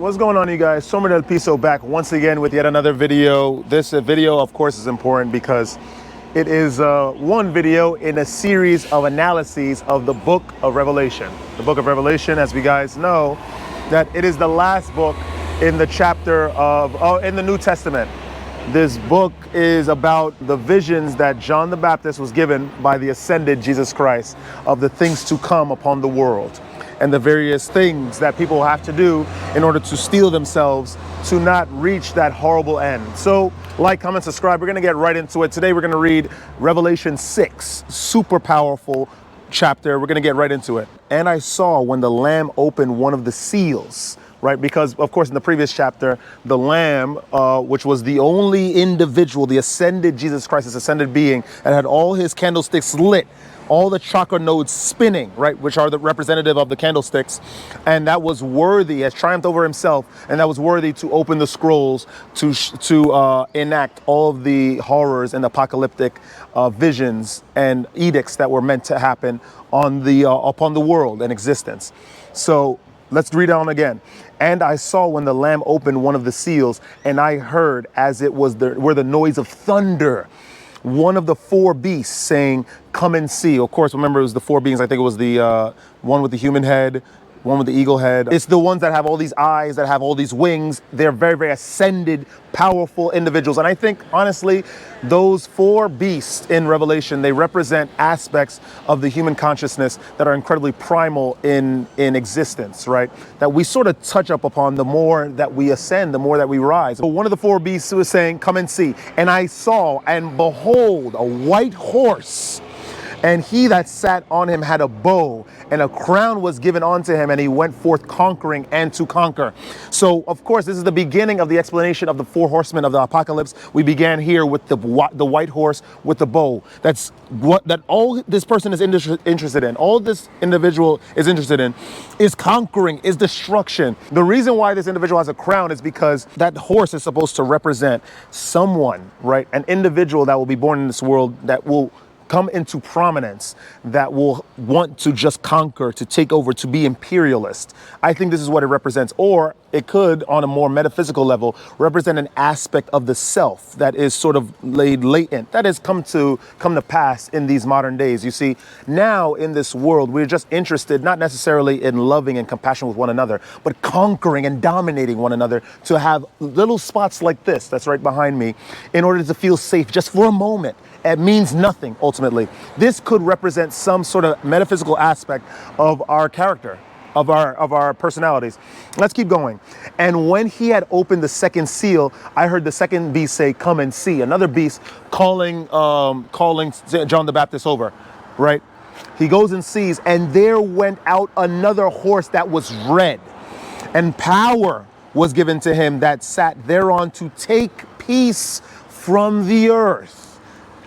What's going on, you guys? Somer del Piso back once again with yet another video. This video, of course, is important because it is one video in a series of analyses of the book of Revelation. The book of Revelation, as we guys know, that it is the last book in the chapter of, in the New Testament. This book is about the visions that John the Baptist was given by the ascended Jesus Christ of the things to come upon the world, and the various things that people have to do in order to steel themselves to not reach that horrible end. So like, comment, subscribe. We're gonna get right into it. Today we're gonna read Revelation 6, super powerful chapter. We're gonna get right into it. And I saw when the Lamb opened one of the seals, right? Because of course in the previous chapter, the Lamb, which was the only individual, the ascended Jesus Christ, this ascended being, and had all his candlesticks lit, all the chakra nodes spinning, right, which are the representative of the candlesticks, and that was worthy, has triumphed over himself, and that was worthy to open the scrolls to enact all of the horrors and apocalyptic visions and edicts that were meant to happen on the upon the world and existence. So let's read on again. And I saw when the Lamb opened one of the seals, and I heard, as it was were the noise of thunder, one of the four beasts saying, "Come and see." Of course, remember, it was the four beings. I think it was the one with the human head, one with the eagle head. It's the ones that have all these eyes, that have all these wings. They're very, very ascended, powerful individuals. And I think, honestly, those four beasts in Revelation, they represent aspects of the human consciousness that are incredibly primal in existence, right? That we sort of touch up upon the more that we ascend, the more that we rise. So one of the four beasts was saying, "Come and see." And I saw, and behold, a white horse, and he that sat on him had a bow, and a crown was given unto him, and he went forth conquering and to conquer. So, of course, this is the beginning of the explanation of the four horsemen of the apocalypse. We began here with the white horse with the bow. That's what all this person is interested in. All this individual is interested in is conquering, is destruction. The reason why this individual has a crown is because that horse is supposed to represent someone, right? An individual that will be born in this world that will come into prominence, that will want to just conquer, to take over, to be imperialist. I think this is what it represents. Or it could, on a more metaphysical level, represent an aspect of the self that is sort of laid latent, that has come to pass in these modern days. You see, now in this world, we're just interested not necessarily in loving and compassion with one another, but conquering and dominating one another, to have little spots like this, that's right behind me, in order to feel safe just for a moment. It means nothing, ultimately. This could represent some sort of metaphysical aspect of our character, of our personalities. Let's keep going. And when he had opened the second seal, I heard the second beast say, "Come and see." Another beast calling John the Baptist over, right? He goes and sees, and there went out another horse that was red, and power was given to him that sat thereon to take peace from the earth,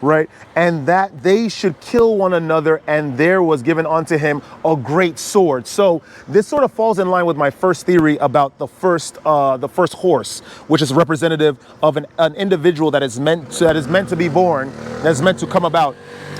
right? And that they should kill one another, and there was given unto him a great sword. So this sort of falls in line with my first theory about the first horse, which is representative of an individual that is meant to be born, that is meant to come about,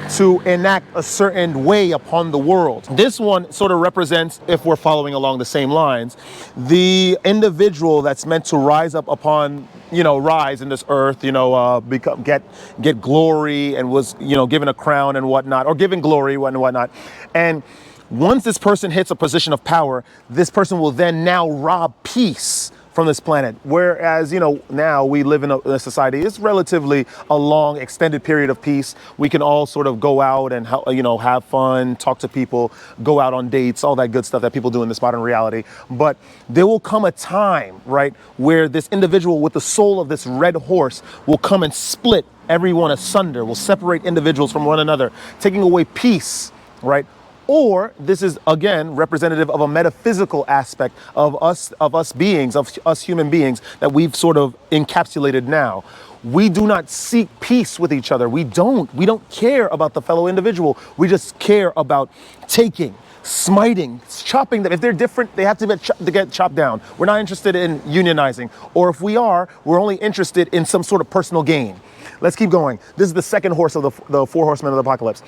to enact a certain way upon the world. This one sort of represents, if we're following along the same lines, the individual that's meant to rise up upon, rise in this earth, get glory, and was, given a crown and whatnot, or given glory and whatnot. And once this person hits a position of power, this person will then now rob peace from this planet. Whereas, now we live in a society, it's relatively a long, extended period of peace. We can all sort of go out and, have fun, talk to people, go out on dates, all that good stuff that people do in this modern reality. But there will come a time, right, where this individual with the soul of this red horse will come and split everyone asunder, will separate individuals from one another, taking away peace, right? Or this is, again, representative of a metaphysical aspect of us beings, of us human beings, that we've sort of encapsulated now. We do not seek peace with each other. We don't care about the fellow individual. We just care about taking, smiting, chopping them. If they're different, they have to get chopped down. We're not interested in unionizing. Or if we are, we're only interested in some sort of personal gain. Let's keep going. This is the second horse of the four horsemen of the apocalypse.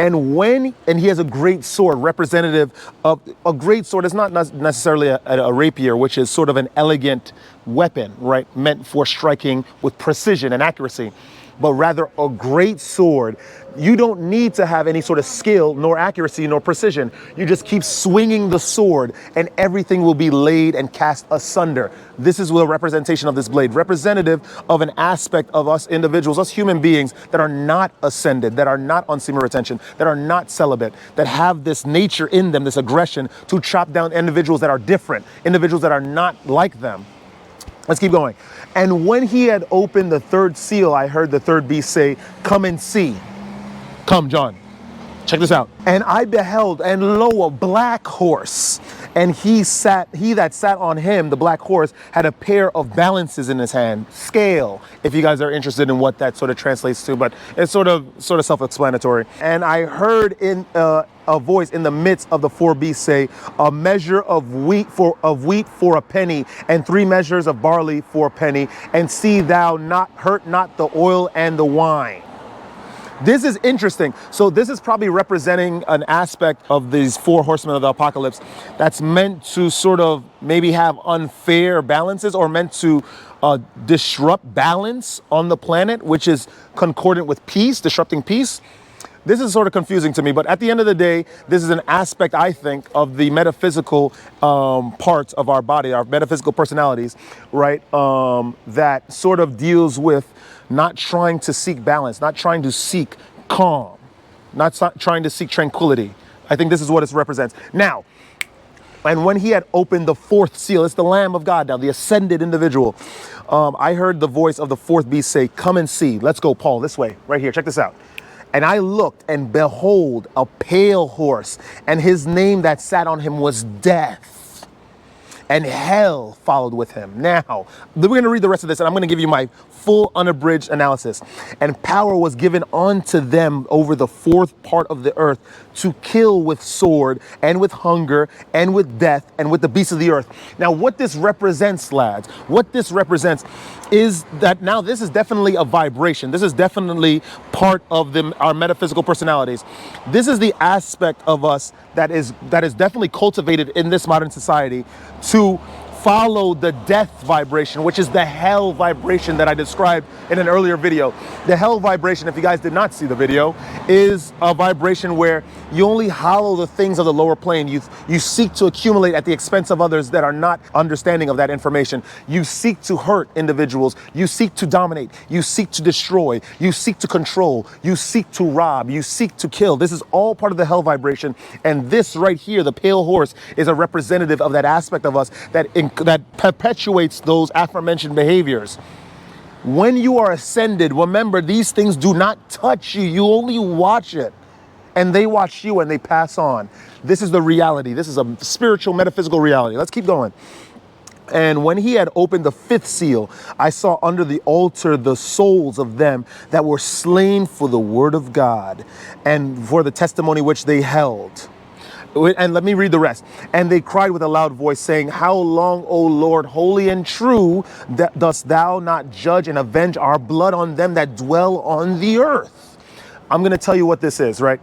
And he has a great sword, representative of a great sword. It's not necessarily a rapier, which is sort of an elegant weapon, right? Meant for striking with precision and accuracy, but rather a great sword. You don't need to have any sort of skill, nor accuracy, nor precision. You just keep swinging the sword and everything will be laid and cast asunder. This is the representation of this blade, representative of an aspect of us individuals, us human beings that are not ascended, that are not on semen retention, that are not celibate, that have this nature in them, this aggression to chop down individuals that are different, individuals that are not like them. Let's keep going. And when he had opened the third seal, I heard the third beast say, "Come and see." Come, John. Check this out. And I beheld, and lo, a black horse. And he that sat on him, the black horse, had a pair of balances in his hand. Scale, if you guys are interested in what that sort of translates to, but it's sort of self-explanatory. And I heard in a voice in the midst of the four beasts say, "A measure of wheat for a penny, and 3 measures of barley for a penny, and see thou hurt not the oil and the wine." This is interesting. So this is probably representing an aspect of these 4 horsemen of the apocalypse that's meant to sort of maybe have unfair balances, or meant to disrupt balance on the planet, which is concordant with peace, disrupting peace. This is sort of confusing to me, but at the end of the day, this is an aspect, I think, of the metaphysical parts of our body, our metaphysical personalities, right? That sort of deals with not trying to seek balance, not trying to seek calm, not trying to seek tranquility. I think this is what it represents. Now, and when he had opened the 4th seal, it's the Lamb of God now, the ascended individual. I heard the voice of the 4th beast say, "Come and see." Let's go, Paul, this way, right here. Check this out. And I looked, and behold, a pale horse, and his name that sat on him was Death, and hell followed with him. Now, we're going to read the rest of this, and I'm going to give you my full unabridged analysis. And power was given unto them over the 4th part of the earth to kill with sword, and with hunger, and with death, and with the beasts of the earth. Now, what this represents, lads, what this represents is that now this is definitely a vibration. This is definitely part of our metaphysical personalities. This is the aspect of us that is definitely cultivated in this modern society to follow the death vibration, which is the hell vibration that I described in an earlier video. The hell vibration, if you guys did not see the video, is a vibration where you only hollow the things of the lower plane. You seek to accumulate at the expense of others that are not understanding of that information. You seek to hurt individuals. You seek to dominate. You seek to destroy. You seek to control. You seek to rob. You seek to kill. This is all part of the hell vibration. And this right here, the pale horse, is a representative of that aspect of us that perpetuates those aforementioned behaviors. When you are ascended, remember, these things do not touch you. You only watch it. And they watch you and they pass on. This is the reality. This is a spiritual, metaphysical reality. Let's keep going. And when he had opened the 5th seal, I saw under the altar the souls of them that were slain for the word of God and for the testimony which they held. And let me read the rest. And they cried with a loud voice, saying, "How long, O Lord, holy and true, dost thou not judge and avenge our blood on them that dwell on the earth?" I'm going to tell you what this is, right?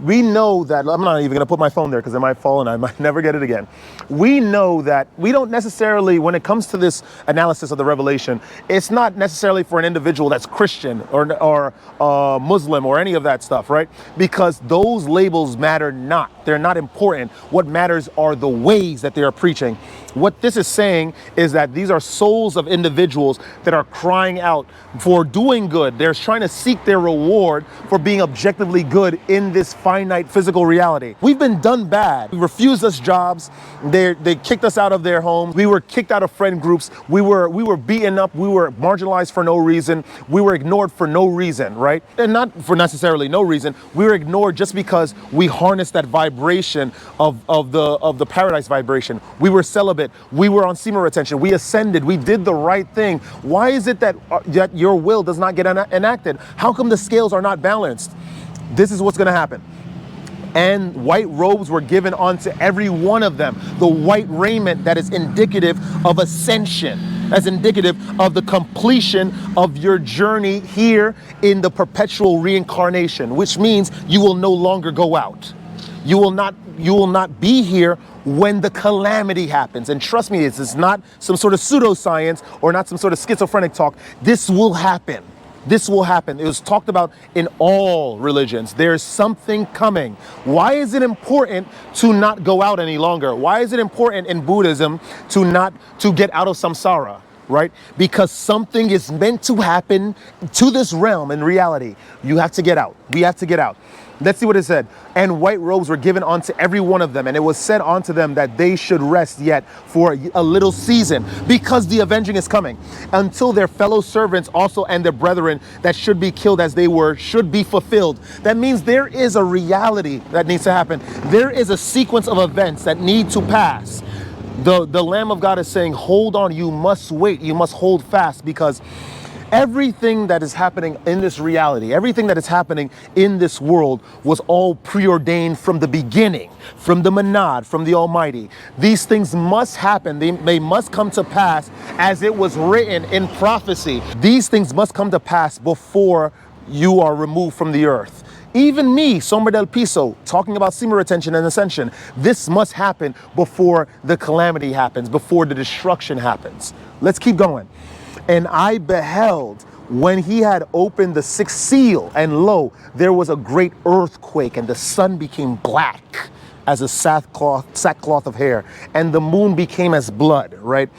We know that, I'm not even going to put my phone there because it might fall and I might never get it again. We know that we don't necessarily, when it comes to this analysis of the revelation, it's not necessarily for an individual that's Christian or Muslim or any of that stuff, right? Because those labels matter not. They're not important. What matters are the ways that they are preaching. What this is saying is that these are souls of individuals that are crying out for doing good. They're trying to seek their reward for being objectively good in this finite physical reality. We've been done bad. We refused us jobs. They kicked us out of their homes. We were kicked out of friend groups. We were beaten up. We were marginalized for no reason. We were ignored for no reason, right? And not for necessarily no reason. We were ignored just because we harnessed that vibration of the paradise vibration. We were celibate. We were on semen retention. We ascended. We did the right thing. Why is it that your will does not get enacted? How come the scales are not balanced? This is what's going to happen. And white robes were given unto every one of them. The white raiment that is indicative of ascension. as indicative of the completion of your journey here in the perpetual reincarnation, which means you will no longer go out. You will not be here when the calamity happens. And trust me, this is not some sort of pseudoscience or not some sort of schizophrenic talk. This will happen. This will happen. It was talked about in all religions. There's something coming. Why is it important to not go out any longer? Why is it important in Buddhism to get out of samsara, right? Because something is meant to happen to this realm in reality. You have to get out. We have to get out. Let's see what it said. And white robes were given unto every one of them, and it was said unto them that they should rest yet for a little season, because the avenging is coming, until their fellow servants also and their brethren that should be killed as they were should be fulfilled. That means there is a reality that needs to happen. There is a sequence of events that need to pass. The Lamb of God is saying, hold on, you must wait, you must hold fast, because everything that is happening in this reality, everything that is happening in this world was all preordained from the beginning, from the Manad, from the Almighty. These things must happen. They must come to pass as it was written in prophecy. These things must come to pass before you are removed from the earth. Even me, Sombra del Piso, talking about semen retention and ascension, this must happen before the calamity happens, before the destruction happens. Let's keep going. And I beheld when he had opened the sixth seal, and lo, there was a great earthquake, and the sun became black as a sackcloth of hair, and the moon became as blood, right?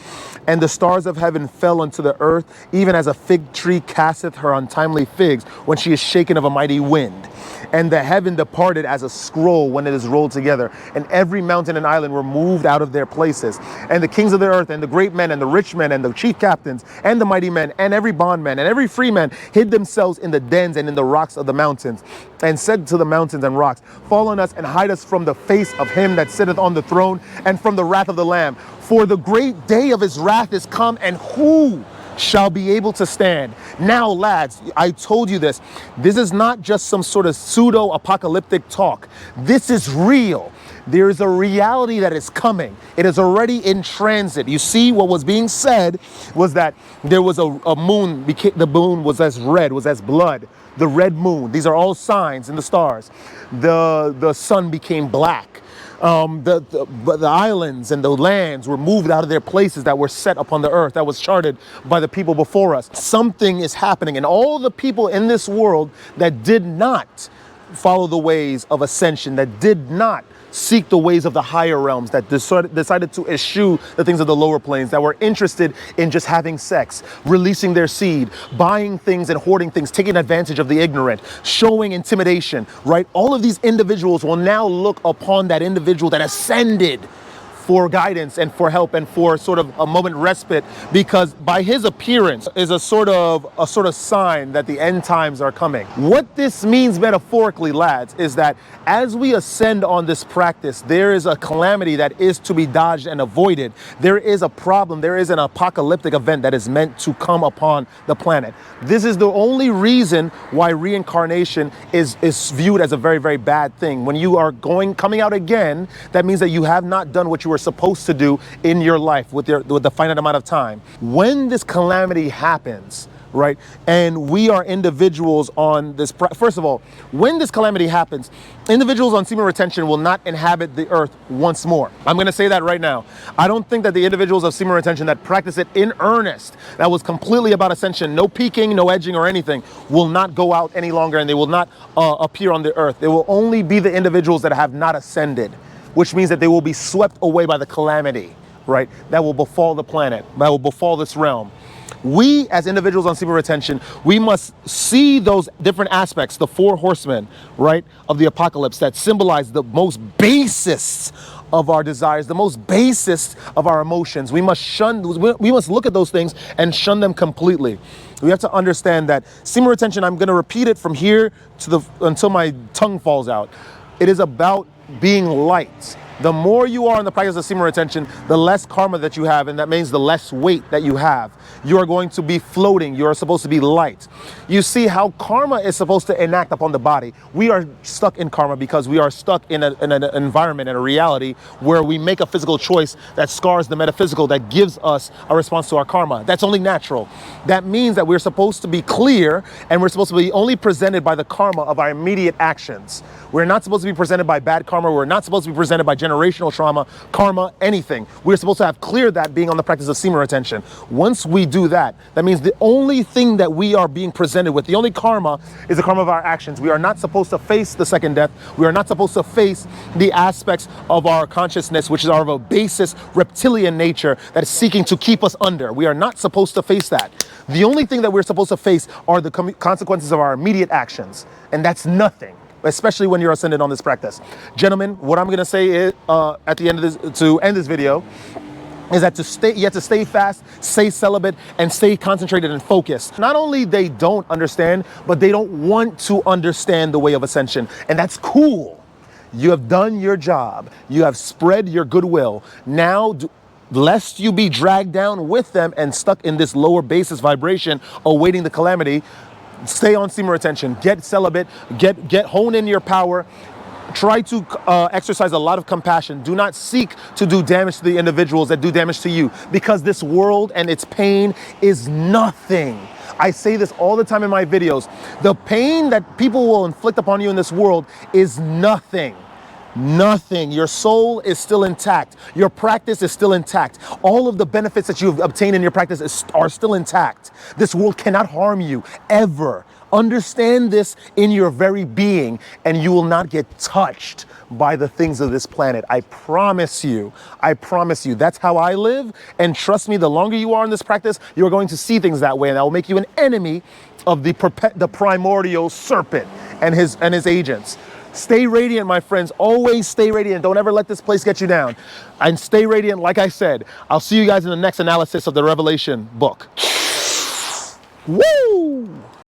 And the stars of heaven fell unto the earth, even as a fig tree casteth her untimely figs when she is shaken of a mighty wind. And the heaven departed as a scroll when it is rolled together, and every mountain and island were moved out of their places. And the kings of the earth, and the great men, and the rich men, and the chief captains, and the mighty men, and every bondman, and every free man hid themselves in the dens and in the rocks of the mountains, and said to the mountains and rocks, fall on us and hide us from the face of him that sitteth on the throne, and from the wrath of the Lamb. For the great day of his wrath is come, and who shall be able to stand? Now, lads, I told you this. This is not just some sort of pseudo-apocalyptic talk. This is real. There is a reality that is coming. It is already in transit. You see, what was being said was that there was a moon. The moon was as red, was as blood. The red moon. These are all signs in the stars. The sun became black. The islands and the lands were moved out of their places that were set upon the earth, that was charted by the people before us. Something is happening, and all the people in this world that did not follow the ways of ascension, that did not seek the ways of the higher realms, that decided to eschew the things of the lower planes, that were interested in just having sex, releasing their seed, buying things and hoarding things, taking advantage of the ignorant, showing intimidation, right? All of these individuals will now look upon that individual that ascended for guidance and for help and for sort of a moment respite, because by his appearance is a sort of sign that the end times are coming. What this means metaphorically, lads, is that as we ascend on this practice, there is a calamity that is to be dodged and avoided. There is a problem, there is an apocalyptic event that is meant to come upon the planet. This is the only reason why reincarnation is viewed as a very, very bad thing. When you are coming out again, that means that you have not done what you were supposed to do in your life with the finite amount of time. When this calamity happens, right, and we are individuals on this, first of all, when this calamity happens, individuals on semen retention will not inhabit the earth once more. I'm going to say that right now. I don't think that the individuals of semen retention that practice it in earnest, that was completely about ascension, no peeking, no edging or anything, will not go out any longer, and they will not appear on the earth. It will only be the individuals that have not ascended, which means that they will be swept away by the calamity, right, that will befall the planet, that will befall this realm. We, as individuals on semen retention, we must see those different aspects, the four horsemen, right, of the apocalypse that symbolize the most basest of our desires, the most basest of our emotions. We must look at those things and shun them completely. We have to understand that semen retention, I'm going to repeat it from here to until my tongue falls out. It is about being light. The more you are in the practice of semen retention, the less karma that you have, and that means the less weight that you have. You are going to be floating. You are supposed to be light. You see how karma is supposed to enact upon the body. We are stuck in karma because we are stuck in an environment and a reality where we make a physical choice that scars the metaphysical, that gives us a response to our karma. That's only natural. That means that we're supposed to be clear, and we're supposed to be only presented by the karma of our immediate actions. We're not supposed to be presented by bad karma. We're not supposed to be presented by generational trauma, karma, anything. We're supposed to have cleared that being on the practice of semen retention. Once we do that, that means the only thing that we are being presented with, the only karma, is the karma of our actions. We are not supposed to face the second death. We are not supposed to face the aspects of our consciousness, which is of a basis reptilian nature that is seeking to keep us under. We are not supposed to face that. The only thing that we're supposed to face are the consequences of our immediate actions, and that's nothing, especially when you're ascended on this practice. Gentlemen, what I'm going to say is, at the end of this, to end this video, is that you have to stay fast, stay celibate, and stay concentrated and focused. Not only they don't understand, but they don't want to understand the way of ascension, and that's cool. You have done your job. You have spread your goodwill. Now, lest you be dragged down with them and stuck in this lower basis vibration awaiting the calamity, stay on semen retention, get celibate, hone in your power. Try to exercise a lot of compassion. Do not seek to do damage to the individuals that do damage to you, because this world and its pain is nothing. I say this all the time in my videos. The pain that people will inflict upon you in this world is nothing. Nothing. Your soul is still intact. Your practice is still intact. All of the benefits that you've obtained in your practice are still intact. This world cannot harm you, ever. Understand this in your very being, and you will not get touched by the things of this planet. I promise you. I promise you. That's how I live. And trust me, the longer you are in this practice, you're going to see things that way, and that will make you an enemy of the primordial serpent and his agents. Stay radiant, my friends. Always stay radiant. Don't ever let this place get you down. And stay radiant, like I said. I'll see you guys in the next analysis of the Revelation book. Woo!